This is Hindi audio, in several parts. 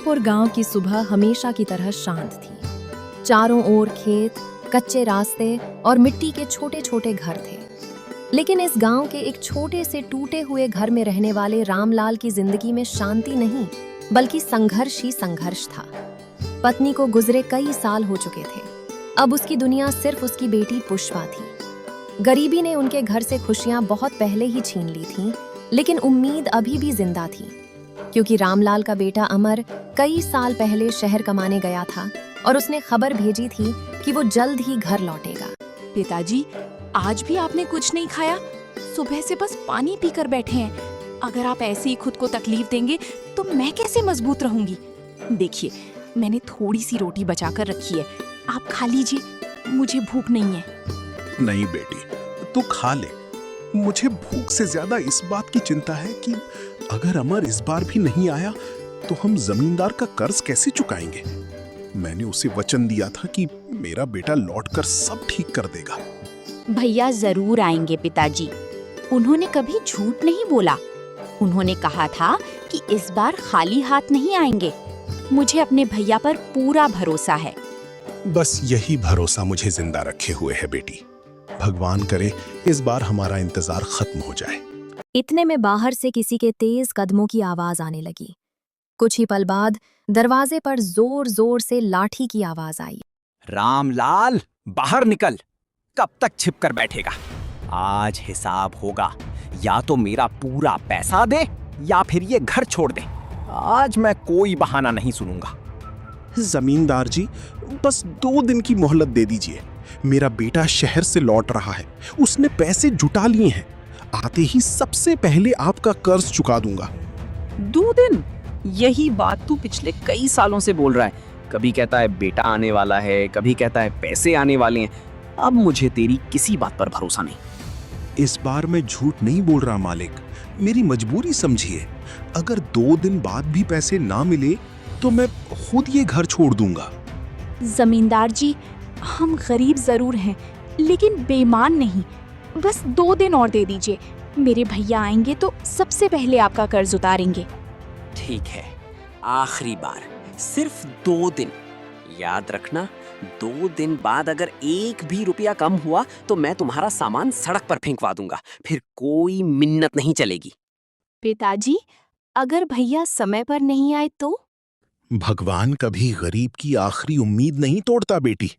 मीनापुर गांव की सुबह हमेशा की तरह शांत थी। चारों ओर खेत, कच्चे रास्ते और मिट्टी के छोटे छोटे घर थे। लेकिन इस गांव के एक छोटे से टूटे हुए घर में रहने वाले रामलाल की जिंदगी में शांति नहीं, बल्कि संघर्ष ही संघर्ष था। पत्नी को गुजरे कई साल हो चुके थे। अब उसकी दुनिया सिर्फ उसकी बेटी पुष्पा थी। गरीबी ने उनके घर से खुशियां बहुत पहले ही छीन ली थीं, लेकिन उम्मीद अभी भी जिंदा थी, क्योंकि रामलाल का बेटा अमर कई साल पहले शहर कमाने गया था और उसने खबर भेजी थी कि वो जल्द ही घर लौटेगा। पिताजी, आज भी आपने कुछ नहीं खाया? सुबह से बस पानी पीकर बैठे हैं। अगर आप ऐसे ही खुद को तकलीफ देंगे तो मैं कैसे मजबूत रहूंगी? देखिए, मैंने थोड़ी सी रोटी बचाकर रखी है, आप खा लीजिए, मुझे भूख नहीं है। नहीं बेटी, तू खा ले। मुझे भूख से ज्यादा इस बात की चिंता है कि अगर अमर इस बार भी नहीं आया तो हम जमींदार का कर्ज कैसे चुकाएंगे। मैंने उसे वचन दिया था कि मेरा बेटा लौटकर सब ठीक कर देगा। भैया जरूर आएंगे पिताजी, उन्होंने कभी झूठ नहीं बोला। उन्होंने कहा था कि इस बार खाली हाथ नहीं आएंगे। मुझे अपने भैया पर पूरा भरोसा है। बस यही भरोसा मुझे जिंदा रखे हुए है बेटी। भगवान करे इस बार हमारा इंतजार खत्म हो जाए। इतने में बाहर से किसी के तेज कदमों की आवाज आने लगी। कुछ ही पल बाद दरवाजे पर जोर जोर से लाठी की आवाज आई। रामलाल, बाहर निकल। कब तक छिप कर बैठेगा? आज हिसाब होगा। या तो मेरा पूरा पैसा दे या फिर ये घर छोड़ दे। आज मैं कोई बहाना नहीं सुनूंगा। जमींदार जी, बस 2 दिन की मोहलत दे दीजिए। मेरा बेटा शहर से लौट रहा है, उसने पैसे जुटा लिए हैं। आते ही सबसे पहले आपका कर्ज चुका दूंगा। 2 दिन? यही बात तू पिछले कई सालों से बोल रहा है। कभी कहता है बेटा आने वाला है, कभी कहता है पैसे आने वाले हैं। अब मुझे तेरी किसी बात पर भरोसा नहीं। इस बार मैं झूठ नहीं बोल रहा मालिक, मेरी मजबूरी समझिए। अगर 2 दिन बाद भी पैसे ना मिले तो मैं खुद ये घर छोड़ दूंगा। जमींदार जी, हम गरीब जरूर हैं, लेकिन बेईमान नहीं। बस 2 दिन और दे दीजिए। मेरे भैया आएंगे तो सबसे पहले आपका कर्ज उतारेंगे। ठीक है, आखिरी बार, सिर्फ 2 दिन। याद रखना, 2 दिन बाद अगर 1 भी रुपया कम हुआ तो मैं तुम्हारा सामान सड़क पर फेंकवा दूंगा। फिर कोई मिन्नत नहीं चलेगी। पिताजी, अगर भैया समय पर नहीं आए तो? भगवान कभी गरीब की आखिरी उम्मीद नहीं तोड़ता बेटी।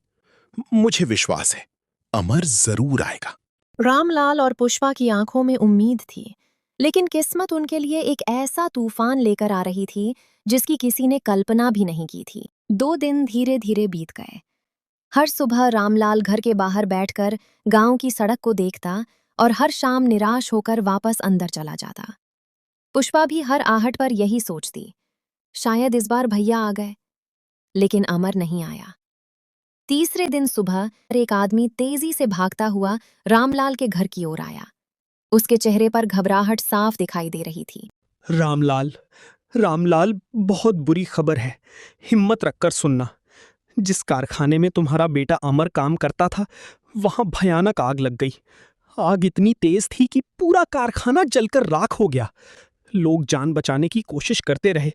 मुझे विश्वास है, अमर जरूर आएगा। रामलाल और पुष्पा की आंखों में उम्मीद थी, लेकिन किस्मत उनके लिए एक ऐसा तूफान लेकर आ रही थी जिसकी किसी ने कल्पना भी नहीं की थी। 2 दिन धीरे धीरे बीत गए। हर सुबह रामलाल घर के बाहर बैठकर गांव की सड़क को देखता और हर शाम निराश होकर वापस अंदर चला जाता। पुष्पा भी हर आहट पर यही सोचती, शायद इस बार भैया आ गए। लेकिन अमर नहीं आया। तीसरे दिन सुबह एक आदमी तेजी से भागता हुआ रामलाल के घर की ओर आया। उसके चेहरे पर घबराहट साफ दिखाई दे रही थी। रामलाल, रामलाल, बहुत बुरी खबर है। हिम्मत रखकर सुनना। जिस कारखाने में तुम्हारा बेटा अमर काम करता था, वहां भयानक आग लग गई। आग इतनी तेज थी कि पूरा कारखाना जलकर राख हो गया। लोग जान बचाने की कोशिश करते रहे,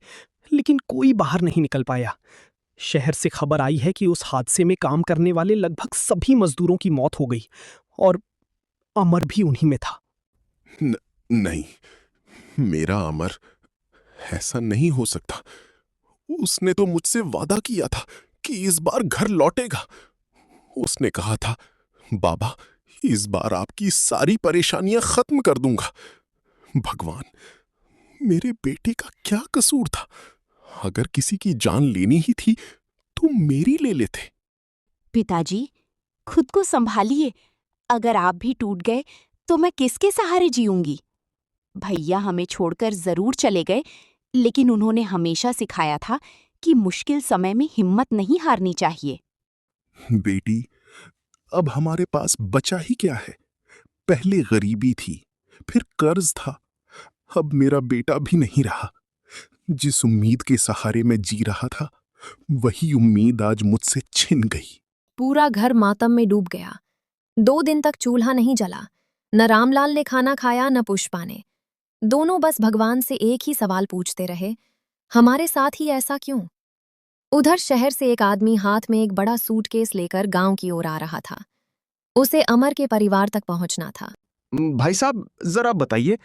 लेकिन कोई बाहर नहीं निकल पाया। शहर से खबर आई है कि उस हादसे में काम करने वाले लगभग सभी मजदूरों की मौत हो गई और अमर भी उन्हीं में था। नहीं, मेरा अमर ऐसा नहीं हो सकता। उसने तो मुझसे वादा किया था कि इस बार घर लौटेगा। उसने कहा था, बाबा, इस बार आपकी सारी परेशानियां खत्म कर दूंगा। भगवान, मेरे बेटे का क्या कसूर था? अगर किसी की जान लेनी ही थी तो मेरी ले लेते। पिताजी, खुद को संभालिए। अगर आप भी टूट गए तो मैं किसके सहारे जीऊंगी? भैया हमें छोड़कर जरूर चले गए, लेकिन उन्होंने हमेशा सिखाया था कि मुश्किल समय में हिम्मत नहीं हारनी चाहिए। बेटी, अब हमारे पास बचा ही क्या है? पहले गरीबी थी, फिर कर्ज था, अब मेरा बेटा भी नहीं रहा। जिस उम्मीद के सहारे मैं जी रहा था, वही उम्मीद आज मुझसे छिन गई। पूरा घर मातम में डूब गया। 2 दिन तक चूल्हा नहीं जला। न रामलाल ने खाना खाया, न पुष्पा ने। दोनों बस भगवान से एक ही सवाल पूछते रहे, हमारे साथ ही ऐसा क्यों? उधर शहर से एक आदमी हाथ में एक बड़ा सूटकेस लेकर गांव की ओर आ रहा था। उसे अमर के परिवार तक पहुंचना था। भाई साहब, जरा बताइए,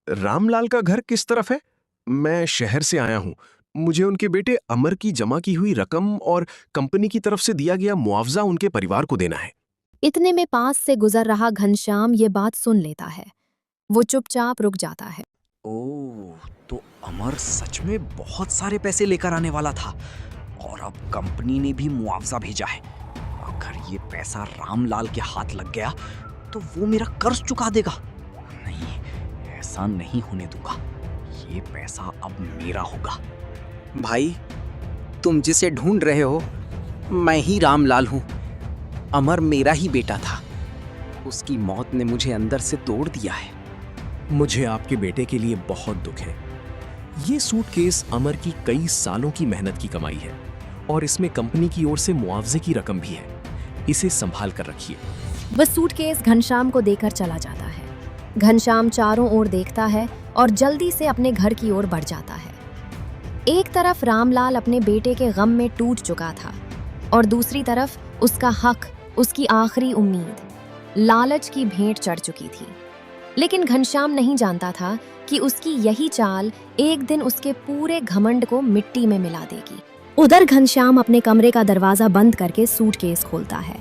रामलाल का घर किस तरफ है? मैं शहर से आया हूँ। मुझे उनके बेटे अमर की जमा की हुई रकम और कंपनी की तरफ से दिया गया मुआवजा उनके परिवार को देना है। इतने में पास से गुजर रहा घनश्याम ये बात सुन लेता है। वो चुपचाप रुक जाता है। ओह, तो अमर सच में बहुत सारे पैसे लेकर आने वाला था और अब कंपनी ने भी मुआवजा भेजा है। अगर ये पैसा रामलाल के हाथ लग गया तो वो मेरा कर्ज चुका देगा। नहीं, ऐसा नहीं होने दूंगा। ये पैसा अब मेरा होगा। भाई, तुम जिसे ढूंढ रहे हो मैं ही रामलाल हूँ। अमर मेरा ही बेटा था। उसकी मौत ने मुझे अंदर से तोड़ दिया है। मुझे आपके बेटे के लिए बहुत दुख है। ये सूटकेस अमर की कई सालों की मेहनत की कमाई है और इसमें कंपनी की ओर से मुआवजे की रकम भी है। इसे संभाल कर रखिए। वह सूटकेस घनश्याम को देकर चला जाता है। घनश्याम चारों ओर देखता है और जल्दी से अपने घर की ओर बढ़ जाता है। एक तरफ रामलाल अपने बेटे के गम में टूट चुका था और दूसरी तरफ उसका हक, उसकी आखिरी उम्मीद, लालच की भेंट चढ़ चुकी थी। लेकिन घनश्याम नहीं जानता था कि उसकी यही चाल एक दिन उसके पूरे घमंड को मिट्टी में मिला देगी। उधर घनश्याम अपने कमरे का दरवाजा बंद करके सूटकेस खोलता है।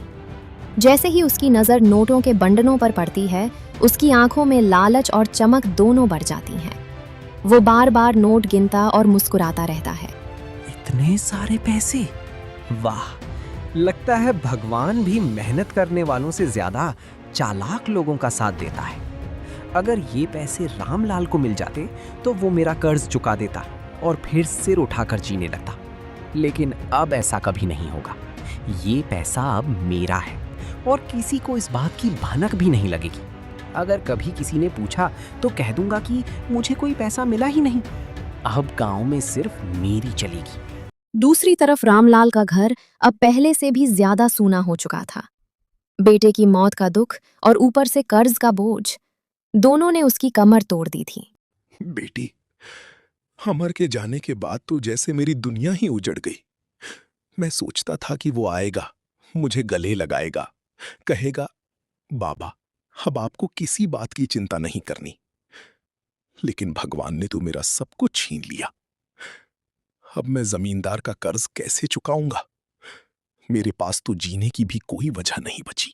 जैसे ही उसकी नजर नोटों के बंडलों पर पड़ती है, उसकी आंखों में लालच और चमक दोनों बढ़ जाती हैं। वो बार बार नोट गिनता और मुस्कुराता रहता है। इतने सारे पैसे, वाह! लगता है भगवान भी मेहनत करने वालों से ज्यादा चालाक लोगों का साथ देता है। अगर ये पैसे रामलाल को मिल जाते तो वो मेरा कर्ज चुका देता और फिर सिर उठाकर जीने लगता। लेकिन अब ऐसा कभी नहीं होगा। ये पैसा अब मेरा है और किसी को इस बात की भनक भी नहीं लगेगी। अगर कभी किसी ने पूछा तो कह दूंगा कि मुझे कोई पैसा मिला ही नहीं। अब गांव में सिर्फ मेरी चलेगी। दूसरी तरफ रामलाल का घर अब पहले से भी ज्यादा सूना हो चुका था। बेटे की मौत का दुख और ऊपर से कर्ज का बोझ, दोनों ने उसकी कमर तोड़ दी थी। बेटी, अमर के जाने के बाद तो जैसे मेरी दुनिया ही उजड़ गई। मैं सोचता था कि वो आएगा, मुझे गले लगाएगा, कहेगा, बाबा, अब आपको किसी बात की चिंता नहीं करनी। लेकिन भगवान ने तो मेरा सब कुछ छीन लिया। अब मैं जमींदार का कर्ज कैसे चुकाऊंगा? मेरे पास तो जीने की भी कोई वजह नहीं बची।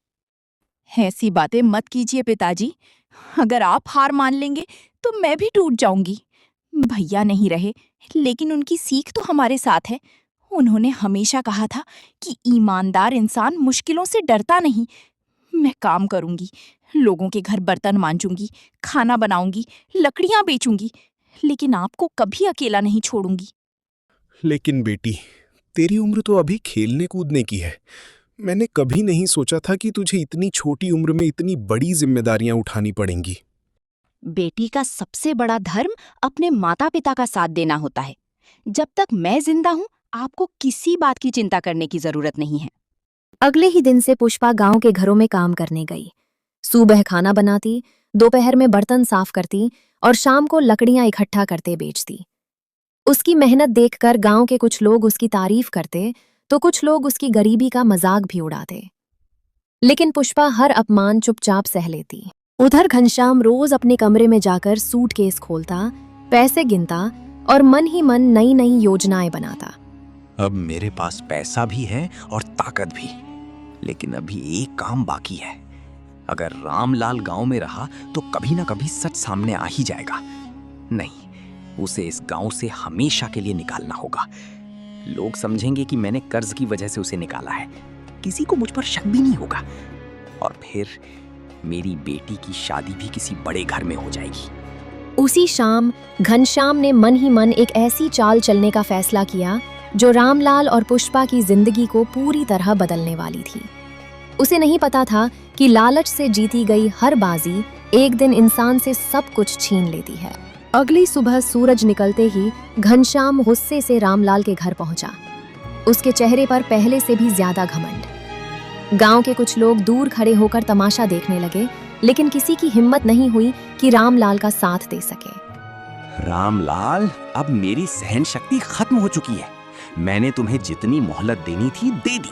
ऐसी बातें मत कीजिए पिताजी। अगर आप हार मान लेंगे तो मैं भी टूट जाऊंगी। भैया नहीं रहे, लेकिन उनकी सीख तो हमारे साथ है। उन्होंने हमेशा कहा था कि ईमानदार इंसान मुश्किलों से डरता नहीं। मैं काम करूंगी, लोगों के घर बर्तन मांजूंगी, खाना बनाऊंगी, लकड़ियां बेचूंगी, लेकिन आपको कभी अकेला नहीं छोड़ूंगी। लेकिन बेटी, तेरी उम्र तो अभी खेलने कूदने की है। मैंने कभी नहीं सोचा था कि तुझे इतनी छोटी उम्र में इतनी बड़ी जिम्मेदारियां उठानी पड़ेंगी। बेटी का सबसे बड़ा धर्म अपने माता पिता का साथ देना होता है। जब तक मैं जिंदा हूं, आपको किसी बात की चिंता करने की जरूरत नहीं है। अगले ही दिन से पुष्पा गांव के घरों में काम करने गई। सुबह खाना बनाती, दोपहर में बर्तन साफ करती और शाम को लकड़ियां इकट्ठा करते बेचती। उसकी मेहनत देखकर गांव के कुछ लोग उसकी तारीफ करते तो कुछ लोग उसकी गरीबी का मजाक भी उड़ाते। लेकिन पुष्पा हर अपमान चुपचाप सह लेती। उधर घनश्याम रोज अपने कमरे में जाकर सूटकेस खोलता, पैसे गिनता और मन ही मन नई नई योजनाएं बनाता। अब मेरे पास पैसा भी है और ताकत भी, लेकिन अभी एक काम बाकी है। अगर रामलाल गांव में रहा तो कभी ना कभी सच सामने आ ही जाएगा। नहीं, उसे इस गांव से हमेशा के लिए निकालना होगा। लोग समझेंगे कि मैंने कर्ज की वजह से उसे निकाला है। किसी को मुझ पर शक भी नहीं होगा और फिर मेरी बेटी की शादी भी किसी बड़े घर में हो जाएगी। उसी शाम घनश्याम ने मन ही मन एक ऐसी चाल चलने का फैसला किया जो रामलाल और पुष्पा की जिंदगी को पूरी तरह बदलने वाली थी। उसे नहीं पता था कि लालच से जीती गई हर बाजी एक दिन इंसान से सब कुछ छीन लेती है। अगली सुबह सूरज निकलते ही घनश्याम गुस्से से रामलाल के घर पहुंचा। उसके चेहरे पर पहले से भी ज्यादा घमंड। गांव के कुछ लोग दूर खड़े होकर तमाशा देखने लगे, लेकिन किसी की हिम्मत नहीं हुई कि रामलाल का साथ दे सके। रामलाल, अब मेरी सहन शक्ति खत्म हो चुकी है। मैंने तुम्हें जितनी मोहलत देनी थी दे दी।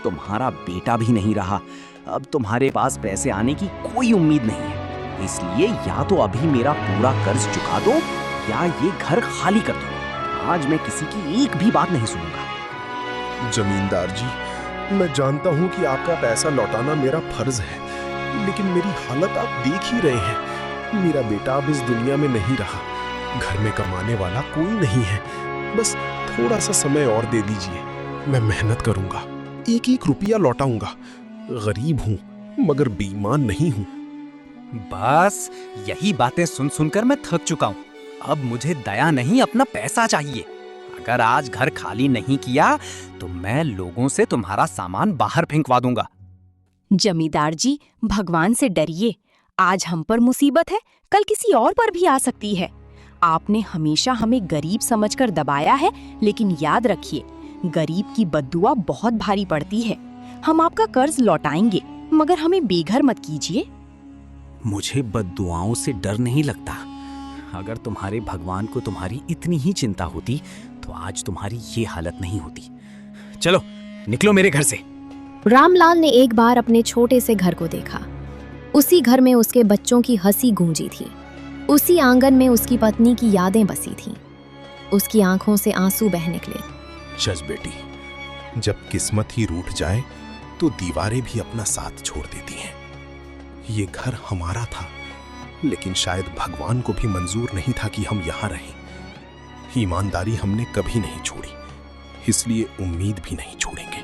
तुम्हारा बेटा भी नहीं रहा। अब तुम्हारे पास पैसे आने की कोई उम्मीद नहीं है। इसलिए या तो अभी मेरा पूरा कर्ज चुका दो या ये घर खाली कर दो। आज मैं किसी की एक भी बात नहीं सुनूंगा। जमींदार जी, मैं जानता हूं कि आपका पैसा लौटाना मेरा फर्ज है, लेकिन मेरी हालत आप देख ही रहे हैं। मेरा बेटा अब इस दुनिया में नहीं रहा। घर में कमाने वाला कोई नहीं है। बस थोड़ा सा समय और दे दीजिए। मैं मेहनत करूंगा, एक एक रुपया लौटाऊंगा। गरीब हूं मगर बेईमान नहीं हूं। बस यही बातें सुन सुनकर मैं थक चुका हूँ। अब मुझे दया नहीं, अपना पैसा चाहिए। अगर आज घर खाली नहीं किया तो मैं लोगों से तुम्हारा सामान बाहर फेंकवा दूंगा। जमींदार जी, भगवान से डरिए। आज हम पर मुसीबत है, कल किसी और पर भी आ सकती है। आपने हमेशा हमें गरीब समझकर दबाया है, लेकिन याद रखिए, गरीब की बद्दुआ बहुत भारी पड़ती है। हम आपका कर्ज लौटाएंगे, मगर हमें बेघर मत कीजिए। मुझे बद्दुआओं से डर नहीं लगता। अगर तुम्हारे भगवान को तुम्हारी इतनी ही चिंता होती तो आज तुम्हारी ये हालत नहीं होती। चलो निकलो मेरे घर से। रामलाल ने एक बार अपने छोटे से घर को देखा। उसी घर में उसके बच्चों की हंसी गूंजी थी। उसी आंगन में उसकी पत्नी की यादें बसी थीं। उसकी आंखों से आंसू बह निकले। जज बेटी, जब किस्मत ही रूठ जाए तो दीवारें भी अपना साथ छोड़ देती हैं। ये घर हमारा था, लेकिन शायद भगवान को भी मंजूर नहीं था कि हम यहाँ रहें। ईमानदारी हमने कभी नहीं छोड़ी, इसलिए उम्मीद भी नहीं छोड़ेंगे।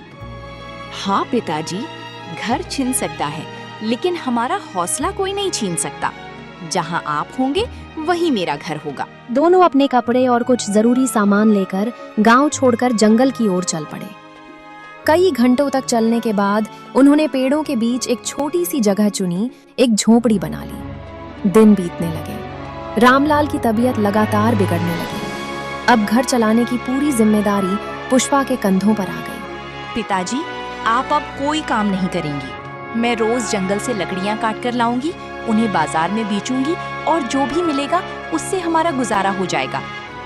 हाँ पिताजी, घर छीन सकता है, लेकिन हमारा हौसला कोई नहीं छीन सकता। जहाँ आप होंगे वही मेरा घर होगा। दोनों अपने कपड़े और कुछ जरूरी सामान लेकर गांव छोड़कर जंगल की ओर चल पड़े। कई घंटों तक चलने के बाद उन्होंने पेड़ों के बीच एक छोटी सी जगह चुनी, एक झोपड़ी बना ली। दिन बीतने लगे। रामलाल की तबीयत लगातार बिगड़ने लगी। अब घर चलाने की पूरी जिम्मेदारी पुष्पा के कंधों पर आ गई। पिताजी, आप अब कोई काम नहीं करेंगी। मैं रोज जंगल से लकड़ियां काट कर लाऊंगी, उन्हें बाजार में बेचूंगी और जो भी मिलेगा उससे हमारा गुजारा हो जाएगा।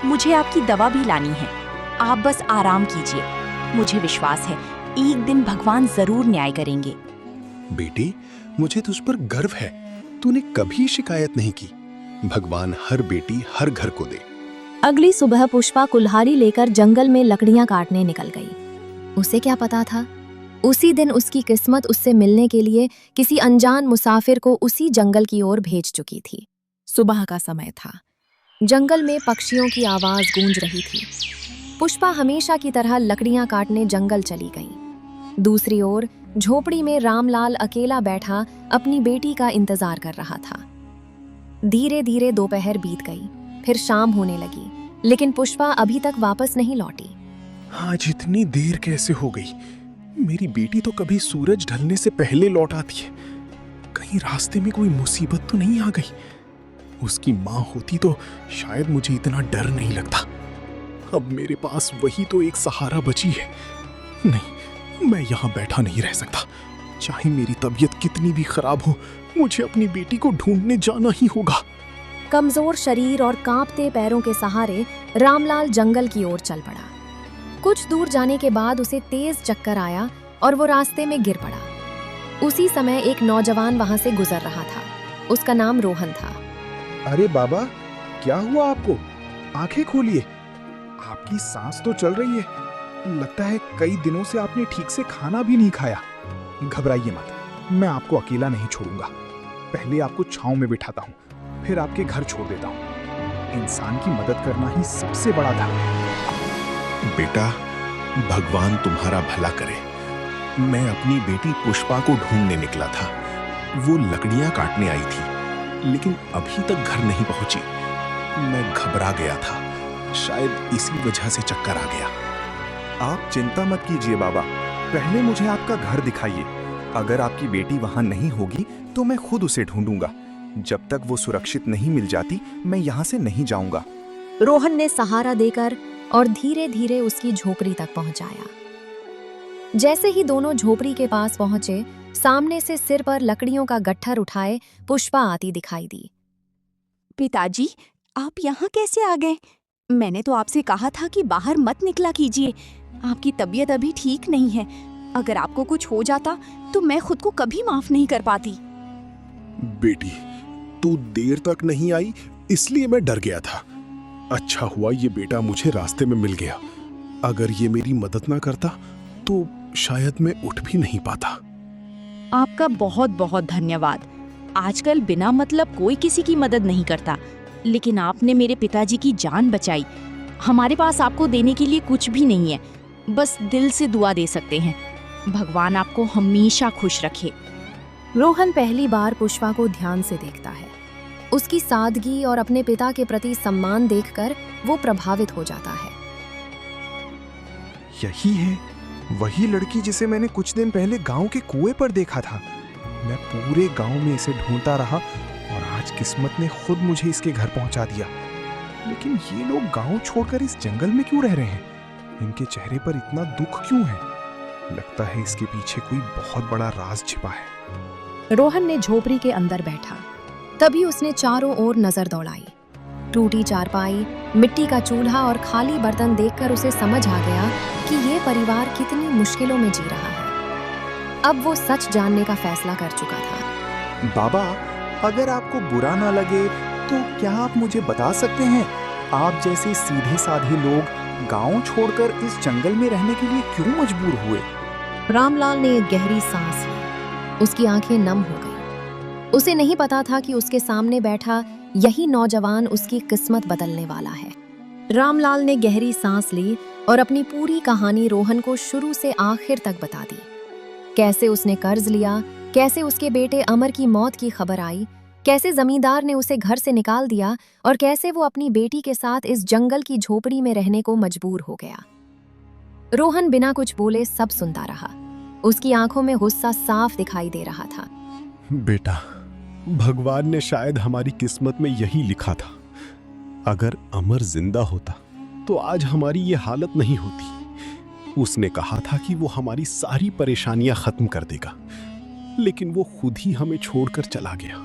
मुझे आपकी दवा भी लानी है। आप बस आराम कीजिए। मुझे विश्वास है एक दिन भगवान जरूर न्याय करेंगे। बेटी, मुझे तुझ पर गर्व है। तूने कभी शिकायत नहीं की। भगवान हर बेटी हर घर को दे। अगली सुबह पुष्पा कुल्हाड़ी लेकर जंगल में लकड़ियां काटने निकल गई। उसे क्या पता था, उसी दिन उसकी किस्मत उससे मिलने के लिए किसी अनजान मुसाफिर को उसी जंगल की ओर भेज चुकी थी। सुबह का समय था। जंगल में पक्षियों की आवाज गूंज रही थी। पुष्पा हमेशा की तरह लकड़ियां काटने जंगल चली गई। दूसरी ओर झोपड़ी में रामलाल अकेला बैठा अपनी बेटी का इंतजार कर रहा था। धीरे धीरे दोपहर बीत गई, फिर शाम होने लगी, लेकिन पुष्पा अभी तक वापस नहीं लौटी। आज इतनी देर कैसे हो गई? मेरी बेटी तो कभी सूरज ढलने से पहले लौट आती है। कहीं रास्ते में कोई मुसीबत तो नहीं आ गई? उसकी माँ होती तो शायद मुझे इतना डर नहीं लगता। अब मेरे पास वही तो एक सहारा बची है। नहीं, मैं यहाँ बैठा नहीं रह सकता। चाहे मेरी तबीयत कितनी भी खराब हो, मुझे अपनी बेटी को ढूंढने जाना ही होगा। कमजोर शरीर और कांपते पैरों के सहारे रामलाल जंगल की ओर चल पड़ा। कुछ दूर जाने के बाद उसे तेज चक्कर आया और वो रास्ते में गिर पड़ा। उसी समय एक नौजवान वहां से गुजर रहा था। उसका नाम रोहन था। अरे बाबा, क्या हुआ आपको? आंखें खोलिए। आपकी सांस तो चल रही है। लगता है कई दिनों से आपने ठीक से खाना भी नहीं खाया। घबराइए मत, मैं आपको अकेला नहीं छोड़ूंगा। पहले आपको छांव में बिठाता हूँ, फिर आपके घर छोड़ देता हूँ। इंसान की मदद करना ही सबसे बड़ा धर्म है। बेटा, भगवान तुम्हारा भला करे। मैं अपनी बेटी पुष्पा को ढूंढने निकला था। वो लकड़ियां काटने आई थी, लेकिन अभी तक घर नहीं पहुंची। मैं घबरा गया था। शायद इसी वजह से चक्कर आ गया। आप चिंता मत कीजिए बाबा, पहले मुझे आपका घर दिखाइए। अगर आपकी बेटी वहां नहीं होगी तो मैं खुद उसे ढूंढूंगा। जब तक वो सुरक्षित नहीं मिल जाती, मैं यहाँ से नहीं जाऊंगा। रोहन ने सहारा देकर और धीरे धीरे उसकी झोपड़ी तक पहुंचाया। जैसे ही दोनों झोपड़ी के पास पहुंचे, सामने से सिर पर लकड़ियों का गट्ठर उठाए पुष्पा आती दिखाई दी। पिताजी, आप यहाँ कैसे आ गए? मैंने तो आपसे कहा था कि बाहर मत निकला कीजिए। आपकी तबीयत अभी ठीक नहीं है। अगर आपको कुछ हो जाता तो मैं खुद को कभी माफ नहीं कर पाती। बेटी, तू देर तक नहीं आई इसलिए मैं डर गया था। अच्छा हुआ ये बेटा मुझे रास्ते में मिल गया। अगर ये मेरी मदद ना करता तो शायद मैं उठ भी नहीं पाता। आपका बहुत बहुत धन्यवाद। आजकल बिना मतलब कोई किसी की मदद नहीं करता, लेकिन आपने मेरे पिताजी की जान बचाई। हमारे पास आपको देने के लिए कुछ भी नहीं है, बस दिल से दुआ दे सकते हैं। भगवान आपको हमेशा खुश रखे। रोहन पहली बार पुष्पा को ध्यान से देखता है। उसकी सादगी और अपने पिता के प्रति सम्मान देखकर वो प्रभावित हो जाता है। यही है वही लड़की जिसे मैंने कुछ दिन पहले गांव के कुएं पर देखा था। मैं पूरे गांव में इसे ढूंढता रहा और आज किस्मत ने खुद मुझे इसके घर पहुंचा दिया। लेकिन ये लोग गांव छोड़कर इस जंगल में क्यों रह रहे हैं? इनके चेहरे पर इतना दुख क्यों है? लगता है इसके पीछे कोई बहुत बड़ा राज छिपा है। रोहन ने झोपड़ी के अंदर बैठा। तभी उसने चारों ओर नजर दौड़ाई। टूटी चारपाई, मिट्टी का चूल्हा और खाली बर्तन देखकर उसे समझ आ गया कि ये परिवार कितनी मुश्किलों में जी रहा है। अब वो सच जानने का फैसला कर चुका था। बाबा, अगर आपको बुरा ना लगे तो क्या आप मुझे बता सकते हैं, आप जैसे सीधे साधे लोग गांव छोड़कर इस जंगल में रहने के लिए क्यों मजबूर हुए? रामलाल ने एक गहरी सांस ली। उसकी आंखें नम हो गईं। उसे नहीं पता था कि उसके सामने बैठा यही नौजवान उसकी किस्मत बदलने वाला है। रामलाल ने गहरी सांस ली और अपनी पूरी कहानी रोहन को शुरू से आखिर तक बता दी। कैसे उसने कर्ज लिया, कैसे उसके बेटे अमर की मौत की खबर आई, कैसे जमींदार ने उसे घर से निकाल दिया और कैसे वो अपनी बेटी के साथ इस जंगल की झोपड़ी में रहने को मजबूर हो गया। रोहन बिना कुछ बोले सब सुनता रहा। उसकी आंखों में गुस्सा साफ दिखाई दे रहा था। बेटा, भगवान ने शायद हमारी किस्मत में यही लिखा था। अगर अमर जिंदा होता तो आज हमारी ये हालत नहीं होती। उसने कहा था कि वो हमारी सारी परेशानियां खत्म कर देगा, लेकिन वो खुद ही हमें छोड़कर चला गया।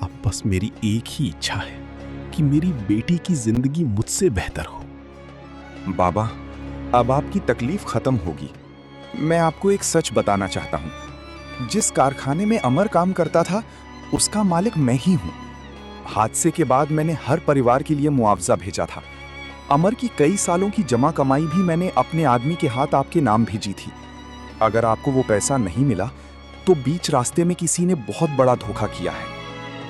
अब बस मेरी एक ही इच्छा है कि मेरी बेटी की जिंदगी मुझसे बेहतर हो। बाबा, अब आपकी तकलीफ खत्म होगी। मैं आपको एक सच बताना चाहता हूँ। जिस कारखाने में अमर काम करता था उसका मालिक मैं ही हूँ। हादसे के बाद मैंने हर परिवार के लिए मुआवजा भेजा था। अमर की कई सालों की जमा कमाई भी मैंने अपने आदमी के हाथ आपके नाम भेजी थी। अगर आपको वो पैसा नहीं मिला तो बीच रास्ते में किसी ने बहुत बड़ा धोखा किया है।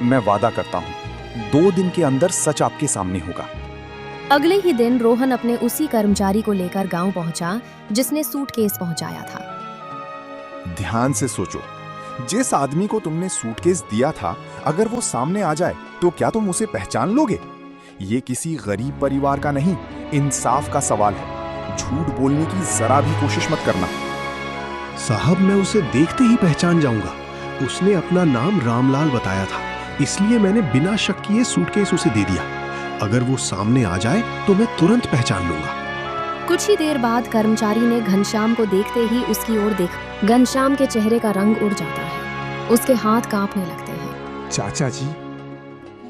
मैं वादा करता हूँ 2 दिन के अंदर सच आपके सामने होगा। अगले ही दिन रोहन अपने उसी कर्मचारी को लेकर गांव पहुंचा जिसने सूटकेस पहुंचाया था। ध्यान से सोचो, जिस आदमी को तुमने सूटकेस दिया था अगर वो सामने आ जाए तो क्या तुम उसे पहचान लोगे? ये किसी गरीब परिवार का नहीं, इंसाफ का सवाल है। झूठ बोलने की जरा भी कोशिश मत करना। साहब, मैं उसे देखते ही पहचान जाऊंगा। उसने अपना नाम रामलाल बताया था, इसलिए मैंने बिना शक किए सूटकेस उसे दे दिया। अगर वो सामने आ जाए तो मैं तुरंत पहचान लूंगा। कुछ ही देर बाद कर्मचारी ने घनश्याम को देखते ही उसकी ओर देखा। घनश्याम के चेहरे का रंग उड़ जाता है। उसके हाथ कांपने लगते हैं। चाचा जी,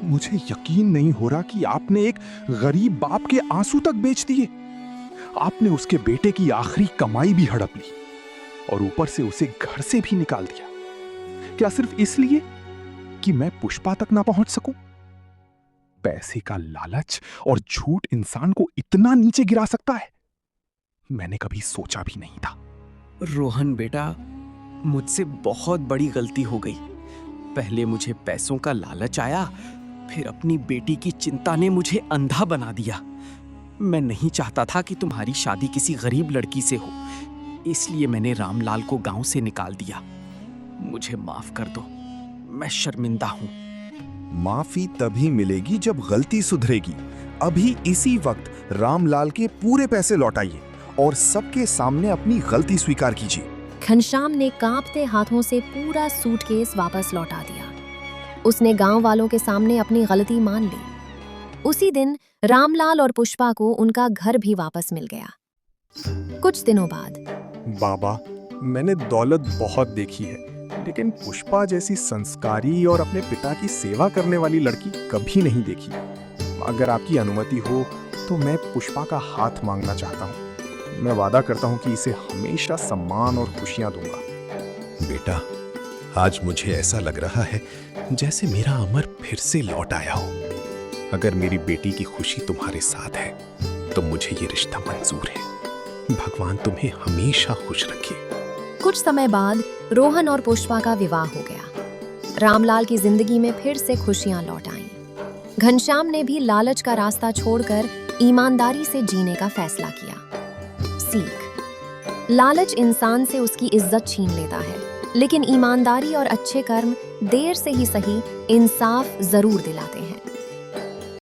मुझे यकीन नहीं हो रहा कि आपने एक गरीब बाप के आंसू तक बेच दिए। आपने उसके बेटे की आखिरी कमाई भी हड़प ली और ऊपर से उसे घर से भी निकाल दिया। क्या सिर्फ इसलिए कि मैं पुष्पा तक ना पहुंच सकूं? पैसे का लालच और झूठ इंसान को इतना नीचे गिरा सकता है, मैंने कभी सोचा भी नहीं था। रोहन बेटा, मुझसे बहुत बड़ी गलती हो गई। पहले मुझे पैसों का लालच आया, फिर अपनी बेटी की चिंता ने मुझे अंधा बना दिया। मैं नहीं चाहता था कि तुम्हारी शादी किसी गरीब लड़की से हो, इसलिए मैंने रामलाल को गांव से निकाल दिया। मुझे माफ कर दो, मैं शर्मिंदा हूं। माफी तभी मिलेगी जब गलती सुधरेगी। अभी इसी वक्त रामलाल के पूरे पैसे लौटाइए और सबके सामने अपनी गलती स्वीकार कीजिए। घनश्याम ने कांपते हाथों से पूरा सूटकेस वापस लौटा दिया। उसने गांव वालों के सामने अपनी गलती मान ली। उसी दिन रामलाल और पुष्पा को उनका घर भी वापस मिल गया। कुछ दिनों बाद बाबा, मैंने दौलत बहुत देखी है, लेकिन पुष्पा जैसी संस्कारी और अपने पिता की सेवा करने वाली लड़की कभी नहीं देखी। अगर आपकी अनुमति हो तो मैं पुष्पा का हाथ मांगना चाहता हूँ। मैं वादा करता हूँ कि इसे हमेशा सम्मान और खुशियाँ दूंगा। बेटा, आज मुझे ऐसा लग रहा है जैसे मेरा अमर फिर से लौट आया हो। अगर मेरी बेटी की खुशी तुम्हारे साथ है तो मुझे ये रिश्ता मंजूर है। भगवान तुम्हें हमेशा खुश रखे। कुछ समय बाद रोहन और पुष्पा का विवाह हो गया। रामलाल की जिंदगी में फिर से खुशियां लौट आईं। घनश्याम ने भी लालच का रास्ता छोड़कर ईमानदारी से जीने का फैसला किया। सीख: लालच इंसान से उसकी इज्जत छीन लेता है, लेकिन ईमानदारी और अच्छे कर्म देर से ही सही इंसाफ जरूर दिलाते हैं।